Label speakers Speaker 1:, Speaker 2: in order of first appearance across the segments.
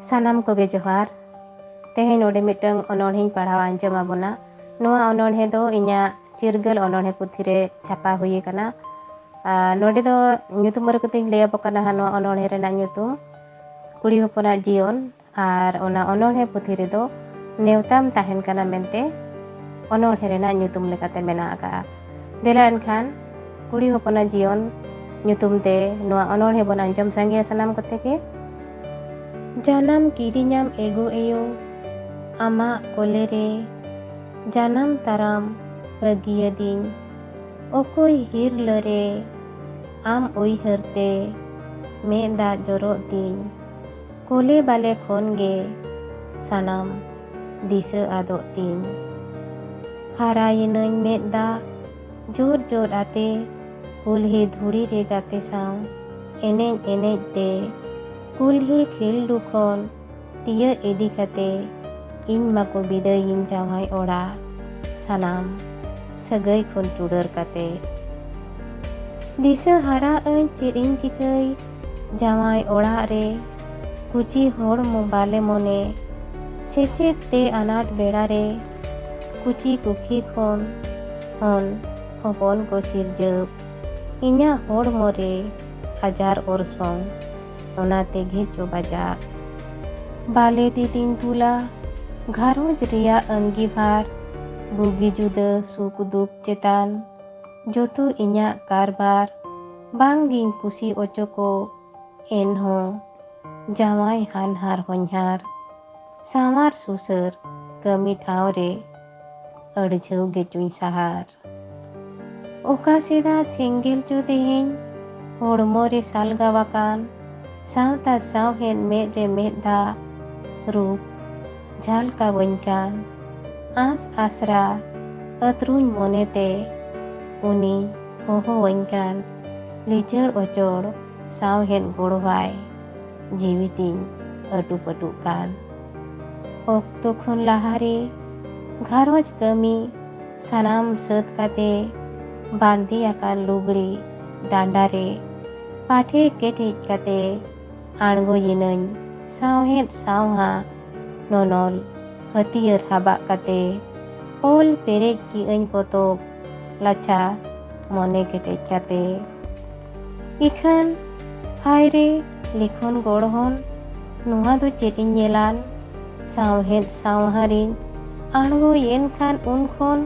Speaker 1: सानाम कोगे जोहार तेहे नोडे मिटंग अनोढ़ें पढ़ाव आंजम आबोना नोआ अनोढ़े दो इन्या चिरगल अनोढ़े पुथी रे छापा हुई कना नोडे दो ᱧᱩᱛᱩᱢ रकतिंग ले बकना हा नोआ अनोढ़े रेना ᱧᱩᱛᱩम कुड़ी होपना जीवन आर ओना अनोढ़े पुथी रे दो नेवताम ताहेन कना मेनते अनोढ़े रेना ᱧᱩᱛᱩम लेकाते मेना आका देला एनखान कुड़ी होपना जीवन ᱧᱩᱛᱩम ते नोआ अनोढ़े बन आंजम सांगे सानाम कते के जानम किरिᱧam एगो एयो आमा कोले रे जानम ताराम बगियदिन ओकोई हिरल रे आम उइहरते मेदा जरो दिन कोले बाले खोन गे सानाम दिसे आदो दिन हारायिनኝ मेदा जोर जोर आते कुल्ही धुड़ी रे गाते साव एनेज एनेज ते कुल्ही खिलडू खन तिया इदी कते इन माको बिदायिन जावाई ओड़ा सानाम सगै खन टुडर कते दिसा हारा चेरिन चिकई जावाई ओड़ा रे कुची होड़ मोबाले मोने सेचेत ते अनाट बेड़ा रे कुची कुखी खन हन हपन को सिरजब इन्या होड़ मोरे हजार ओरसों ओना तेगे चो बजा बाले तीन तुला घारोज रिया अंगी भार बुगी जुदा सुक दुख चेतान जोतो इन्या कारबार बांगिन कुसी ओचोको एनहो जावाई हानहार होन्हार सामार सुसर कमी ठाव रे अड़झव गेचुन सहार ओका सेदा सेंगेल चो तेहें होड़मो रे सालगावाकान सावता सावहेन मेद रे मेदा रूप झालका वनकान आस आसरा अतरुñ मोनेते उनी होहो वनकान लिचड़ ओचोड़ सावहेन गोड़वाय जीवितिन अटू पटू कान ओक्तो खुन लाहारे घारोज कमी सानाम सत काते बांधी आकान लुगड़ी डांडारे पाठे केटेज काते आणगो यिनኝ सावहेद सावहा नोनोल हथियर हाबा काते ओल पेरेज की अñ पोतोब लाचा मोने केटेज काते इखन हाय रे लिखन गोड़हन नुहा दो चेकिन येलान सावहेद सावहारिन आणगो येन खान उन खन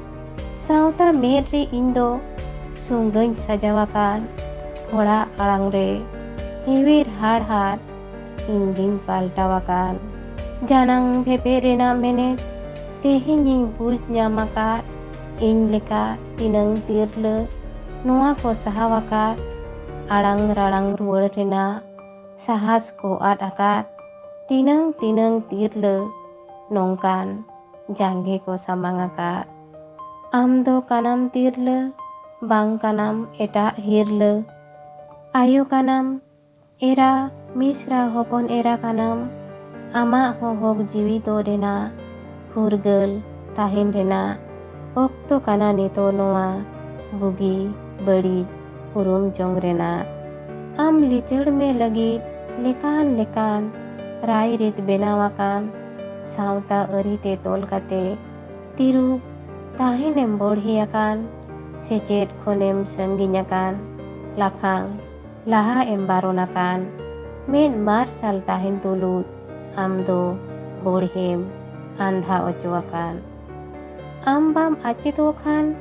Speaker 1: सावता मेद रे इंदो सुंगñ सजावाकान होड़ा आड़ांग रे हेवेर हाड़ हाड़ इंगिन पाल्टावाकान जानang भेपे रेना मेने तेहेंजिं बुझ ᱧᱟᱢᱟᱠᱟ इन लेका तिनंग तिरले नुआ को सहावाका आड़ांग राड़ांग रुवड़ रेना साहस को आद आकात तिनंग तिनंग तिरले नोंकान जांगे को सामांगाका आम दो कानाम तिरले बांग कानाम एटा हिरले आयो कानाम एरा मिश्रा हपन एरा कानाम आमा होग जीवी दो रेना फुरगल ताहेन रेना ओक्तो काना नेतो नोआ बुगी बड़ी उरुम जोंग रेना आम लिचड़ में लगी लेकान लेकान राय रित बेनावाकान सावता अरी ते तोल काते तिरु ताहेनेम बढ़ियाकान सेचेत खोनेम संगिन्याकान लाफांग लाहा एम्बारोनाकान मेन मार्शल ताहेन तुलुत आम दो बोढ़ेम आंधा ओचोवाकान आम बाम आचेदो खान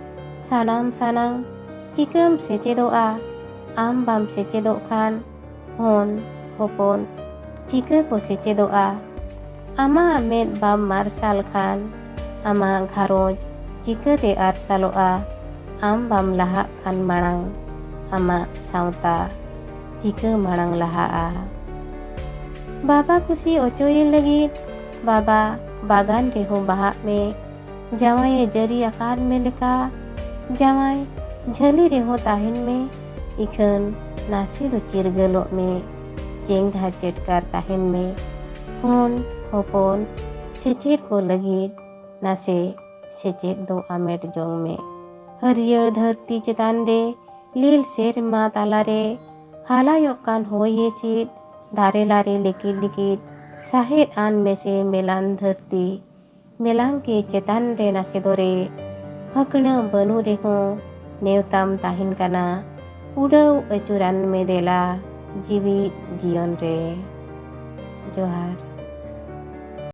Speaker 1: सानाम सानांग चिकम सेचेदोआ आम बाम सेचेदो खान होन होपन चिका को सेचेदोआ आमा मेद बाम मार्शल खान आमा घारोज चिकाते आरसालोआ आम बाम लाहा खान माड़ांग आमा सावता चिका माड़ांग लाहा बाबा कुसी ओचोये लगी बाबा बागान रेहो बाहा में जावाई जरी आकार में लेका जावाई झली रेहो ताहिन में इखन नासी दो चिरगलो में चेंगधा चेटकार ताहिन में होन होपन सेचेत को लगी नासे सेचेत दो आमेट जोंग में हरियर धरती चेतान रे लील शेर मा ताला रे हालायोकान होये सीट दारे लारे लिकिर लिकिर ᱥᱟᱦᱮᱫ ᱟᱱ ᱢᱮᱥᱮ ᱢᱮᱞᱟᱱ ᱫᱷᱟᱹᱨᱛᱤ ᱢᱮᱞᱟᱝ ᱠᱮ ᱪᱮᱛᱟᱱ ᱨᱮ ᱱᱟᱥᱮ ᱫᱚᱨᱮ ᱯᱷᱟᱹᱠᱲᱟᱹ ᱵᱟᱹᱱᱩᱜ ᱨᱮᱦᱚᱸ ᱱᱮᱣᱛᱟᱢ ᱛᱟᱦᱮᱱ ᱠᱟᱱᱟ ᱩᱰᱟᱹᱣ ᱟᱹᱪᱩᱨᱟᱱ ᱢᱮ ᱫᱮᱞᱟ ᱡᱤᱣᱤ ᱡᱤᱭᱚᱱ ᱨᱮ। ᱡᱚᱦᱟᱨ।